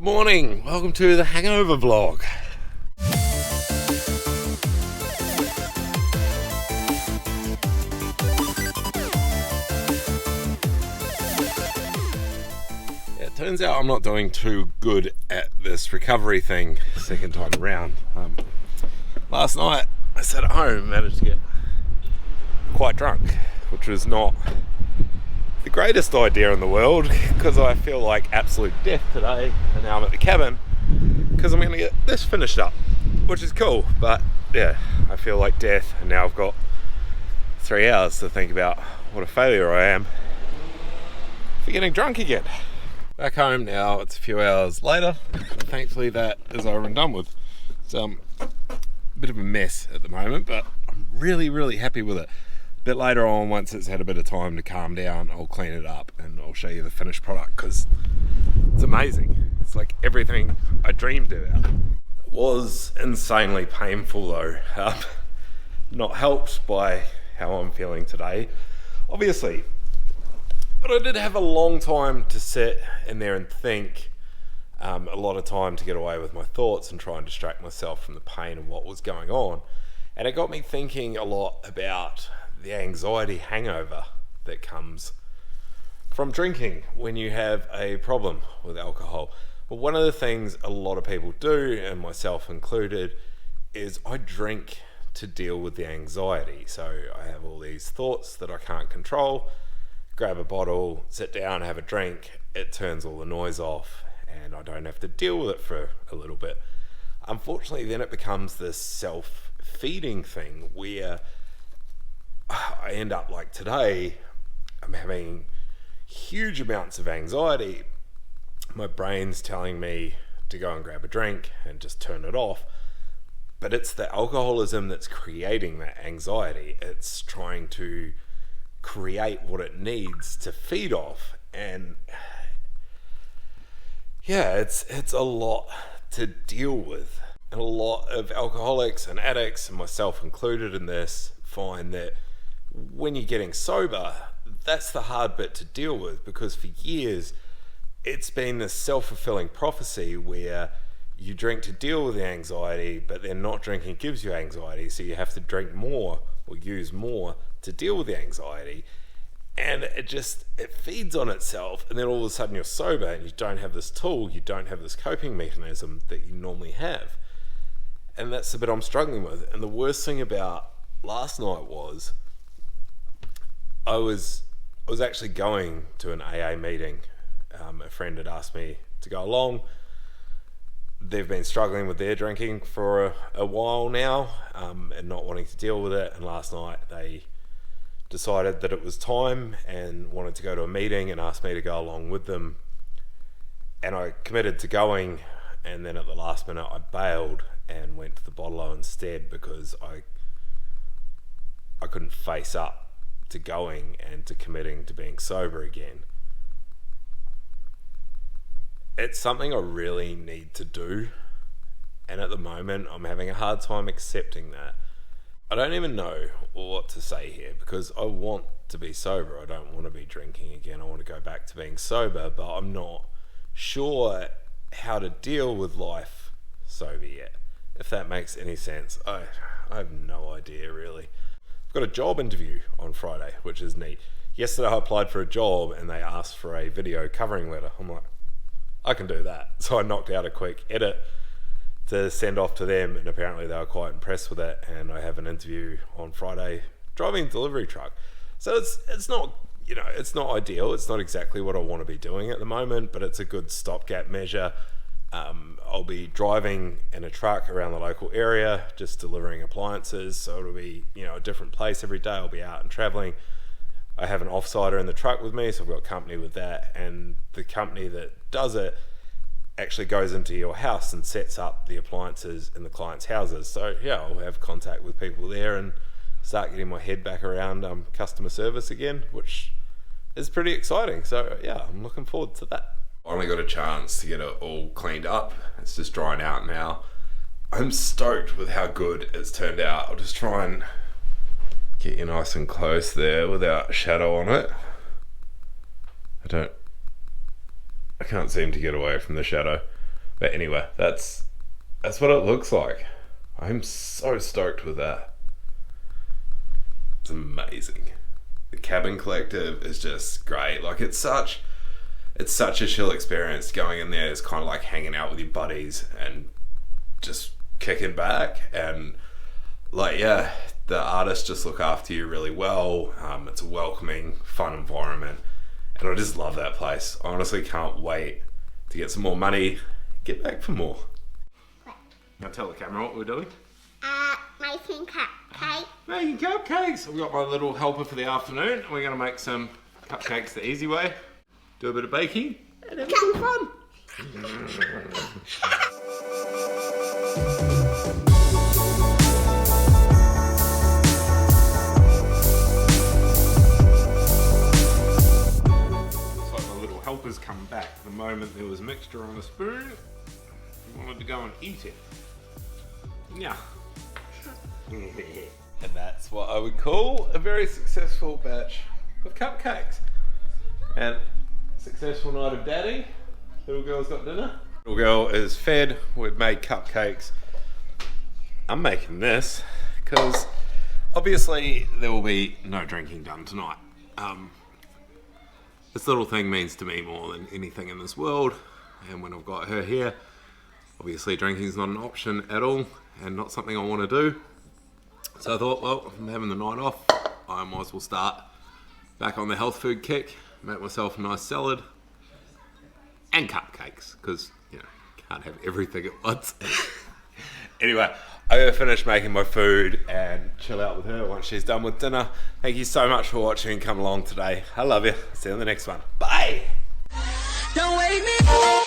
Good morning, welcome to the hangover vlog. It turns out I'm not doing too good at this recovery thing second time around. Last night I sat at home and managed to get quite drunk, which was not the greatest idea in the world because I feel like absolute death today, and now I'm at the cabin because I'm going to get this finished up, which is cool, but yeah, I feel like death, and now I've got 3 hours to think about what a failure I am for getting drunk again. Back home now, it's a few hours later. Thankfully that is over and done with. It's a bit of a mess at the moment, but I'm really happy with it. A bit later on, once it's had a bit of time to calm down, I'll clean it up and I'll show you the finished product because it's amazing. It's like everything I dreamed about. It was insanely painful though. Not helped by how I'm feeling today, obviously. But I did have a long time to sit in there and think, a lot of time to get away with my thoughts and try and distract myself from the pain of what was going on. And it got me thinking a lot about the anxiety hangover that comes from drinking when you have a problem with alcohol. Well, one of the things a lot of people do, and myself included, is I drink to deal with the anxiety. So I have all these thoughts that I can't control, grab a bottle, sit down, have a drink, it turns all the noise off and I don't have to deal with it for a little bit. Unfortunately, then it becomes this self-feeding thing where I end up like today, I'm having huge amounts of anxiety. My brain's telling me to go and grab a drink and just turn it off. But it's the alcoholism that's creating that anxiety. It's trying to create what it needs to feed off. And yeah, it's a lot to deal with. And a lot of alcoholics and addicts, and myself included in this, find that when you're getting sober, that's the hard bit to deal with, because for years it's been this self-fulfilling prophecy where you drink to deal with the anxiety, but then not drinking gives you anxiety, so you have to drink more or use more to deal with the anxiety. And it feeds on itself, and then all of a sudden you're sober and you don't have this tool, you don't have this coping mechanism that you normally have. And that's the bit I'm struggling with. And the worst thing about last night was I was actually going to an AA meeting. A friend had asked me to go along. They've been struggling with their drinking for a while now, and not wanting to deal with it. And last night they decided that it was time and wanted to go to a meeting and asked me to go along with them. And I committed to going, and then at the last minute I bailed and went to the bottle instead because I couldn't face up to going and to committing to being sober again. It's something I really need to do, and at the moment I'm having a hard time accepting that. I don't even know what to say here because I want to be sober. I don't want to be drinking again. I want to go back to being sober, but I'm not sure how to deal with life sober yet, if that makes any sense. I have no idea really. I've got a job interview on Friday, which is neat. Yesterday I applied for a job and they asked for a video covering letter. I'm like, I can do that. So I knocked out a quick edit to send off to them, and apparently they were quite impressed with it. And I have an interview on Friday driving a delivery truck. So it's not, it's not ideal. It's not exactly what I want to be doing at the moment, but it's a good stopgap measure. I'll be driving in a truck around the local area, just delivering appliances. So it'll be, a different place every day. I'll be out and traveling. I have an offsider in the truck with me, so I've got company with that. And the company that does it actually goes into your house and sets up the appliances in the client's houses. So yeah, I'll have contact with people there and start getting my head back around customer service again, which is pretty exciting. So yeah, I'm looking forward to that. Finally got a chance to get it all cleaned up. It's just drying out now. I'm stoked with how good it's turned out. I'll just try and get you nice and close there without shadow on it. I can't seem to get away from the shadow. But anyway, that's what it looks like. I'm so stoked with that. It's amazing. The cabin collective is just great. Like it's such a chill experience. Going in there is kind of like hanging out with your buddies and just kicking back, and like, yeah, the artists just look after you really well. It's a welcoming, fun environment, and I just love that place. I honestly can't wait to get some more money, get back for more. Now tell the camera what we're doing. Making cupcakes. Making cupcakes. We've got my little helper for the afternoon. We're going to make some cupcakes the easy way, do a bit of baking, and have some fun. Looks like my little helper's come back. At the moment there was mixture on a spoon. He wanted to go and eat it. Yeah. And that's what I would call a very successful batch of cupcakes. And successful night of daddy. Little girl's got dinner. Little girl is fed. We've made cupcakes. I'm making this because obviously there will be no drinking done tonight. This little thing means to me more than anything in this world. And when I've got her here, obviously drinking is not an option at all and not something I want to do. So I thought, well, if I'm having the night off, I might as well start back on the health food kick, make myself a nice salad and cupcakes, because, you know, can't have everything at once. Anyway, I'm going to finish making my food and chill out with her once she's done with dinner. Thank you so much for watching and come along today. I love you. See you in the next one. Bye! Don't wake me up.